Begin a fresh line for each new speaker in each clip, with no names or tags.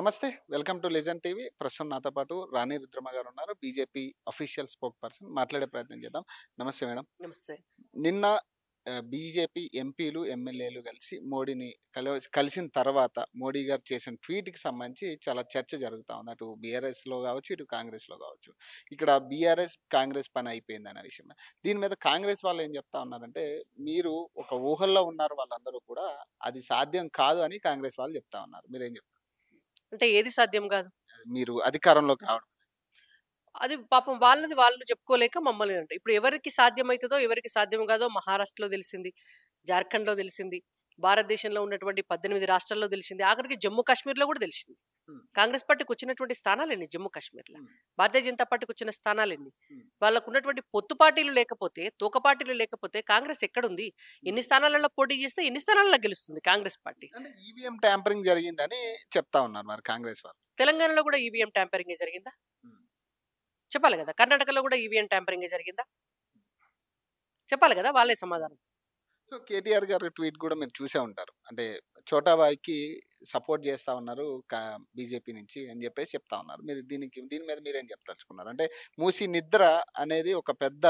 నమస్తే. Welcome to legend TV. ప్రస్తుతం నాతో పాటు రాణి రుద్రమ గారు ఉన్నారు. BJP official spoke person. మాట్లాడే ప్రయత్నం చేద్దాం. నమస్తే మేడం.
నమస్తే.
నిన్న బీజేపీ ఎంపీలు, ఎమ్మెల్యేలు కలిసి మోడీని కలిసిన తర్వాత మోడీ గారు చేసిన ట్వీట్‌కి సంబంధించి చాలా చర్చ జరుగుతా ఉంది. అటు బీఆర్ఎస్‌లో గావచ్చు, ఇటు కాంగ్రెస్‌లో గావచ్చు. ఇక్కడ బీఆర్ఎస్, కాంగ్రెస్ పని అయిపోయిందనే విషయమే. దీని మీద కాంగ్రెస్ వాళ్ళు ఏం చెప్తా ఉన్నారంటే, మీరు ఒక ఊహల్లో ఉన్నారు వాళ్ళందరూ కూడా. అది సాధ్యం కాదు అని కాంగ్రెస్ వాళ్ళు చెప్తా ఉన్నారు. మీరేం చెప్తారు?
అంటే ఏది సాధ్యం గాదు.
మీరు అధికారంలోకి రావడం.
అది పాపం వాళ్ళది వాళ్ళు చెప్పుకోలేక మమ్మల్ని అంటే ఇప్పుడు ఎవరికి సాధ్యమైతదో, ఎవరికి సాధ్యం కాదో మహారాష్ట్రలో తెలిసింది. జార్ఖండ్‌లో తెలిసింది. భారతదేశంలో ఉన్నటువంటి 18 రాష్ట్రాల్లో తెలిసింది. ఆఖరికి జమ్మూ కాశ్మీర్‌లో కూడా తెలిసింది.
హ్మ్.
కాంగ్రెస్ పార్టీకి వచ్చినటువంటి స్థానాలెన్ని జమ్మూ కాశ్మీర్‌లో?
హ్మ్.
భారతీయ జనతా పార్టీకి వచ్చిన స్థానాలెన్ని?
హ్మ్.
వాళ్ళకున్నటువంటి పొత్తు పార్టీలు లేకపోతే, తోక పార్టీలు లేకపోతే కాంగ్రెస్ ఎక్కడుంది? ఎన్ని స్థానాలలో పోటీ చేస్తే ఎన్ని స్థానాలలో గెలుస్తుంది కాంగ్రెస్ పార్టీ?
అంటే ఈవీఎం ట్యాంపరింగ్ జరిగిందని చెప్తా ఉన్నారు మరి కాంగ్రెస్ వాళ్ళు.
తెలంగాణలో కూడా ఈవీఎం ట్యాంపరింగే జరిగిందా?
హ్మ్.
చెప్పాలి గదా! కర్ణాటకలో గూడా ఈవీఎం ట్యాంపరింగే జరిగిందా? చెప్పాలి గదా! వాళ్ళే సమాధానం.
సో, కేటీఆర్ గారి ట్వీట్ గూడా మీరు చూసే ఉంటారు. అంటే చోటాబాయ్‌కి సపోర్ట్ చేస్తా ఉన్నారు బీజేపీ నుంచి అని జెప్పేసి చెప్తా ఉన్నారు. మీరు దీని మీద మీరేం చెప్పదలుచుకున్నారు? అంటే మూసీ నిద్ర అనేది ఒక పెద్ద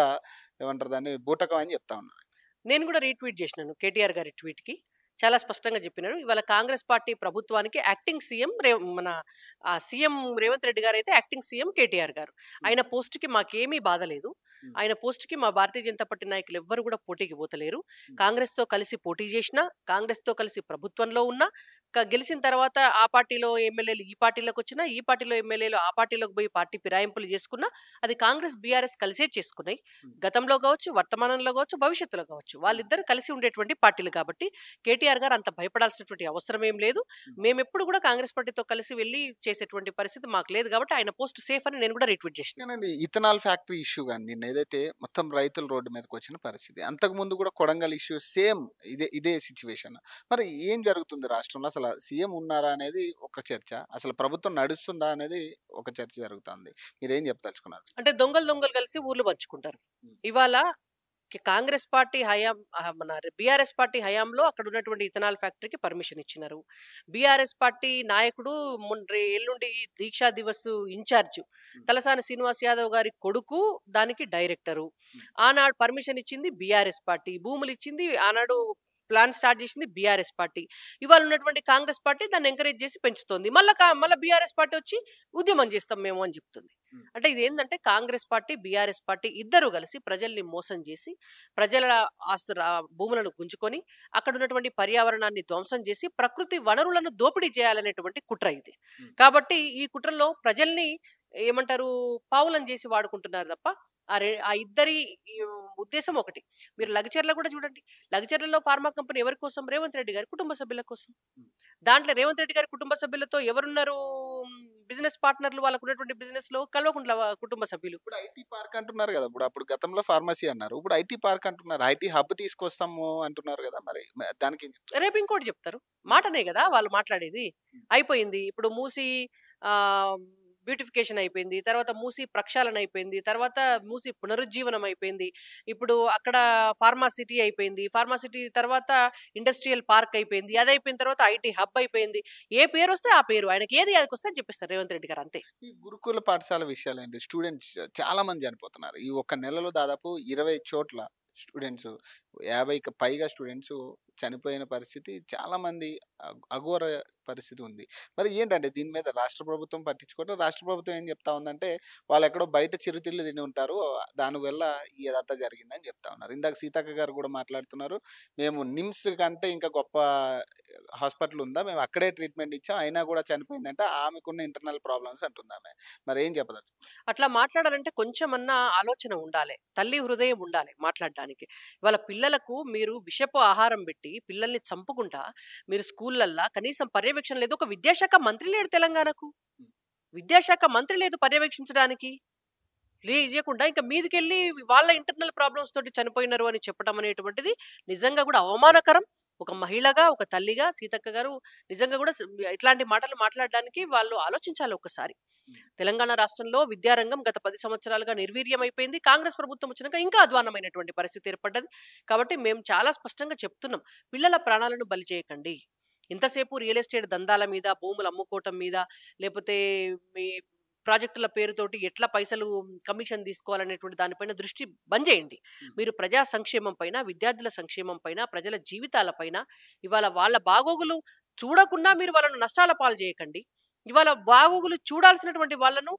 ఏమంటారు దాన్ని బూటకం అని చెప్తా ఉన్నారు.
నేను గూడా రీట్వీట్ జేసినాను కేటీఆర్ గారి ట్వీట్‌కి. చాలా స్పష్టంగా జెప్పినారు. ఇవాళ కాంగ్రెస్ పార్టీ ప్రభుత్వానికి యాక్టింగ్ సీఎం మన సీఎం రేవంత్ రెడ్డి గారైతే యాక్టింగ్ సీఎం కేటీఆర్ గారు.
హ్మ్.
ఆయన పోస్ట్‌కి మాకేమీ బాధ లేదు.
హ్మ్.
ఆయన పోస్ట్‌కి మా భారతీయ జనతా పార్టీ నాయకులు ఎవ్వరు గూడా పోటీకి పోతలేరు.
హ్మ్.
కాంగ్రెస్‌తో కలిసి పోటీ జేసినా, కాంగ్రెస్‌తో కలిసి ప్రభుత్వంలో ఉన్నా, గెలిచిన తర్వాత ఆ పార్టీలో ఎమ్మెల్యేలు ఈ పార్టీలోకొచ్చినా, ఈ పార్టీలో ఎమ్మెల్యేలు ఆ పార్టీలోకి పోయి పార్టీ ఫిరాయింపులు జేసుకున్నా, అది కాంగ్రెస్, బీఆర్ఎస్ కలిసే చేసుకున్నాయి.
హ్మ్.
గతంలో గావచ్చు, వర్తమానంలో గావచ్చు, భవిష్యత్తులో గావచ్చు.
హ్మ్.
వాళ్ళిద్దరూ కలిసి ఉండేటువంటి పార్టీలు కాబట్టి కేటీఆర్ గారు అంత భయపడాల్సినటువంటి అవసరం ఏం లేదు.
హ్మ్.
మేమెప్పుడు కూడా కాంగ్రెస్ పార్టీతో కలిసి వెళ్లి చేసేటువంటి పరిస్థితి మాకు లేదు కాబట్టి ఆయన పోస్ట్ సేఫ్ అని నేను కూడా రీట్వీట్ చేసిన.
ఓకేనండి. ఇథనాల్ ఫ్యాక్టరీ ఇష్యూ గాని నిన్నేదైతే మొత్తం రైతులు రోడ్డు మీదకొచ్చిన పరిస్థితి. అంతకుముందు గూడా కొడంగల్ ఇష్యూ సేమ్ ఇదే సిట్యుయేషన్. మరి ఏం జరుగుతుంది రాష్ట్రంలో? అసల సీఎం ఉన్నారా అనేది ఒక చర్చ. అసలు ప్రభుత్వం నడుస్తుందా అనేది ఒక చర్చ జరుగుతాంది. మీరేం చెప్పదలుచుకున్నారు?
అంటే దొంగలు దొంగలు కలిసి ఊర్లు పంచుకుంటారు.
హ్మ్.
ఇవాళ కాంగ్రెస్ పార్టీ హయాం మన బీఆర్ఎస్ పార్టీ హయాంలో అక్కడ ఉన్నటువంటి ఇథనాల్ ఫ్యాక్టరీకి పర్మిషన్ ఇచ్చినారు. బీఆర్ఎస్ పార్టీ నాయకుడు ఎల్లుండి దీక్షా దివస్ ఇన్ఛార్జ్
హ్మ్.
తలసాని శ్రీనివాస్ యాదవ్ గారి కొడుకు దానికి డైరెక్టరు.
హ్మ్.
ఆనాడు పర్మిషన్ ఇచ్చింది బీఆర్ఎస్ పార్టీ. భూములు ఇచ్చింది ఆనాడు ప్లాన్ స్టార్ట్ చేసింది బీఆర్ఎస్ పార్టీ. ఇవాళ ఉన్నటువంటి కాంగ్రెస్ పార్టీ దాన్ని ఎంకరేజ్ చేసి పెంచుతోంది. మళ్ళా బీఆర్ఎస్ పార్టీ వచ్చి ఉద్యమం చేస్తాం మేము అని చెప్తుంది.
హ్మ్.
అంటే ఇదేంటంటే కాంగ్రెస్ పార్టీ, బీఆర్ఎస్ పార్టీ ఇద్దరు కలిసి ప్రజల్ని మోసం చేసి, ప్రజల భూములను గుంజుకొని, అక్కడ ఉన్నటువంటి పర్యావరణాన్ని ధ్వంసం చేసి, ప్రకృతి వనరులను దోపిడీ చేయాలనేటువంటి కుట్ర ఇది.
హ్మ్.
కాబట్టి ఈ కుట్రలో ప్రజల్ని ఏమంటారు పావులం చేసి వాడుకుంటున్నారు తప్ప, ఆ ఇద్దరి ఈ ఉద్దేశం ఒకటి. మీరు లగచర్ల కూడా చూడండి. లగచర్లలో ఫార్మా కంపెనీ ఎవరి కోసం? రేవంత్ రెడ్డి గారి కుటుంబ సభ్యుల కోసం.
హ్మ్.
దాంట్లో రేవంత్ రెడ్డి గారి కుటుంబ సభ్యులతో ఎవరున్నారు బిజినెస్ పార్ట్నర్‌లు వాళ్ళకున్నటువంటి బిజినెస్‌లో కల్వకుంట్ల కుటుంబ సభ్యులు.
ఇప్పుడు ఐటీ పార్క్ అంటున్నారు గదా! అప్పుడు గతంలో ఫార్మసీ అన్నారు. ఇప్పుడు ఐటీ పార్క్ అంటున్నారు. ఐటీ హబ్ తీసుకొస్తాము అంటున్నారు గదా! మరి దానికేం చెప్తారు?
రేపు ఇంకోటి చెప్తారు.
హ్మ్.
మాటనే గదా! వాళ్ళు మాట్లాడేది.
హ్మ్.
అయిపోయింది. ఇప్పుడు మూసీ ఆహ్, బ్యూటిఫికేషన్ అయిపోయింది. తర్వాత మూసీ ప్రక్షాళన అయిపోయింది. తర్వాత మూసీ పునరుజ్జీవనం అయిపోయింది. ఇప్పుడు అక్కడ ఫార్మా సిటీ అయిపోయింది. ఫార్మా సిటీ తర్వాత ఇండస్ట్రియల్ పార్క్ అయిపోయింది. అదయిపోయిన తర్వాత ఐటీ హబ్ అయిపోయింది. ఏ పేరొస్తే ఆ పేరు. ఆయనకి ఏది యాదికొస్తే అది చెప్పేస్తారు రేవంత్ రెడ్డి గారు అంతే.
ఈ గురుకుల పాఠశాల విషయాలేంటి? స్టూడెంట్స్ చాలా మంది చనిపోతున్నారు. ఈ ఒక్క నెలలో దాదాపు 20 చోట్ల స్టూడెంట్స్ 50కి పైగా స్టూడెంట్స్ చనిపోయిన పరిస్థితి చాలా మంది అఘోర పరిస్థితి ఉంది. మరి ఏంటంటే దీని మీద రాష్ట్ర ప్రభుత్వం పట్టించుకోవట్లేదు. రాష్ట్ర ప్రభుత్వం ఏం చెప్తా ఉందంటే వాళ్ళెక్కడో బయట చిరుతిళ్ళు తిని ఉంటారు. దానివల్ల ఇదంతా జరిగిందని చెప్తా ఉన్నారు. ఇందాక సీతక్క గారు కూడా మాట్లాడుతున్నారు. మేము నిమ్స్ కంటే ఇంకా గొప్ప హాస్పిటల్ ఉందా? మేము అక్కడే ట్రీట్మెంట్ ఇచ్చాం. అయినా కూడా చనిపోయిందంటే ఆమెకున్న ఇంటర్నల్ ప్రాబ్లమ్స్ అంటుందామె. మరేం చెప్పదలుచుకున్నారు?
అట్లా మాట్లాడాలంటే కొంచెమన్నా ఆలోచన ఉండాలె. తల్లి హృదయం ఉండాలె మాట్లాడడానికి. ఇవాళ పిల్లలకు మీరు విషపు ఆహారం బెట్టి, పిల్లల్ని చంపుకుంటా, మీరు స్కూళ్ళల్లా కనీసం పర్యవేక్షణ లేదు. ఒక విద్యాశాఖ మంత్రి లేడు తెలంగాణకు.
హ్మ్.
విద్యాశాఖ మంత్రి లేదు పర్యవేక్షించడానికి. ఇయ్యకుండా ఇంకా మీదికెళ్ళి వాళ్ళ ఇంటర్నల్ ప్రాబ్లమ్స్ తోటి చనిపోయినారు అని చెప్పడం అనేటువంటిది నిజంగా గూడా అవమానకరం. ఒక మహిళగా, ఒక తల్లిగా సీతక్క గారు నిజంగా గూడా ఇట్లాంటి మాటలు మాట్లాడడానికి వాళ్ళు ఆలోచించాలి ఒక్కసారి.
హ్మ్.
తెలంగాణ రాష్ట్రంలో విద్యారంగం గత 10 సంవత్సరాలుగా నిర్వీర్యమైపోయింది. కాంగ్రెస్ ప్రభుత్వం వచ్చినాక ఇంకా అధ్వాన్నమైనటువంటి పరిస్థితి ఏర్పడ్డది. కాబట్టి మేము చాలా స్పష్టంగా చెప్తున్నాం. పిల్లల ప్రాణాలను బలి చేయకండి. ఎంతసేపు రియల్ ఎస్టేట్ దందాల మీద, భూములు అమ్ముకోవటం మీద, లేపోతే మీ ప్రాజెక్టుల పేరుతోటి ఎట్లా పైసలు కమిషన్ తీసుకోవాలనేటువంటి దానిపైన దృష్టి బంద్ చేయండి.
హ్మ్.
మీరు ప్రజా సంక్షేమం పైన, విద్యార్థుల సంక్షేమం పైన, ప్రజల జీవితాల పైన, ఇవాళ వాళ్ళ బాగోగులు చూడకుండా మీరు వాళ్ళను నష్టాల పాలు చేయకండి. ఇవాళ బాగోగులు చూడాల్సినటువంటి వాళ్ళను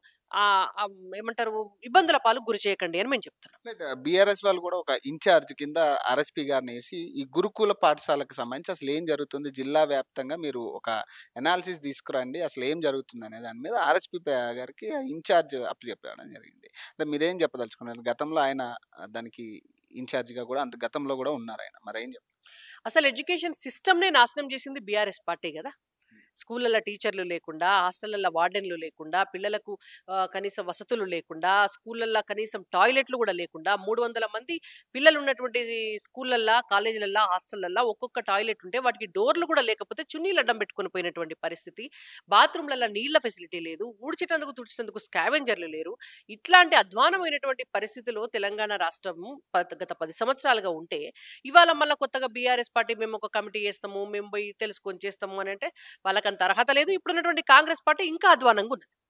ఏమంటారు, ఇబ్బందుల పాలు గురి చేయకండి అని మేము చెప్తున్నాం.
బీఆర్ఎస్ వాళ్ళు కూడా ఒక ఇన్ఛార్జ్ కింద ఆర్ఎస్పీ గారినేసి ఈ గురుకుల పాఠశాలకు సంబంధించి అసలు ఏం జరుగుతుంది? జిల్లా వ్యాప్తంగా మీరు ఒక అనాలిసిస్ తీసుకురండి. అసలు ఏం జరుగుతుందనే దాని మీద ఆర్ఎస్పీ గారికి ఇన్ఛార్జ్ అప్పజెప్పడం జరిగింది. అంటే మీరేం చెప్పదలుచుకున్నారు? గతంలో ఆయన దానికి ఇన్ఛార్జ్‌గా కూడా అంత గతంలో కూడా ఉన్నారాయన. మరేం చెప్తారు?
అసలు ఎడ్యుకేషన్ సిస్టమ్‌నే నాశనం చేసింది బీఆర్ఎస్ పార్టీ గదా! స్కూళ్ళల్ల టీచర్లు లేకుండా, హాస్టళ్ళల్ల వార్డెన్‌లు లేకుండా, పిల్లలకు కనీస వసతులు లేకుండా, స్కూళ్ళల్ల కనీసం టాయిలెట్‌లు గూడా లేకుండా, 300 మంది పిల్లలున్నటువంటి స్కూళ్ళల్ల, కాలేజీలల్ల, హాస్టళ్ళల్ల ఒక్కొక్క టాయిలెట్ ఉంటే వాటికి డోర్‌లు గూడా లేకపోతే చున్నీలు అడ్డం పెట్టుకొని పోయినటువంటి పరిస్థితి. బాత్రూమ్‌లల్ల నీళ్ల ఫెసిలిటీ లేదు. ఊడ్చేటందుకు, తుడిచేటందుకు స్కావెంజర్‌లు లేరు. ఇట్లాంటి అధ్వానమైనటువంటి పరిస్థితిలో తెలంగాణ రాష్ట్రం గత 10 సంవత్సరాలుగా ఉంటే, ఇవాళ మళ్ళా కొత్తగా బీఆర్ఎస్ పార్టీ మేము ఒక కమిటీ చేస్తాము, మేము పోయి తెలుసుకొని చేస్తాము అనంటే వాళ్ళకంత అర్హత లేదు. ఇప్పుడున్నటువంటి కాంగ్రెస్ పార్టీ ఇంకా అధ్వానంగున్నది.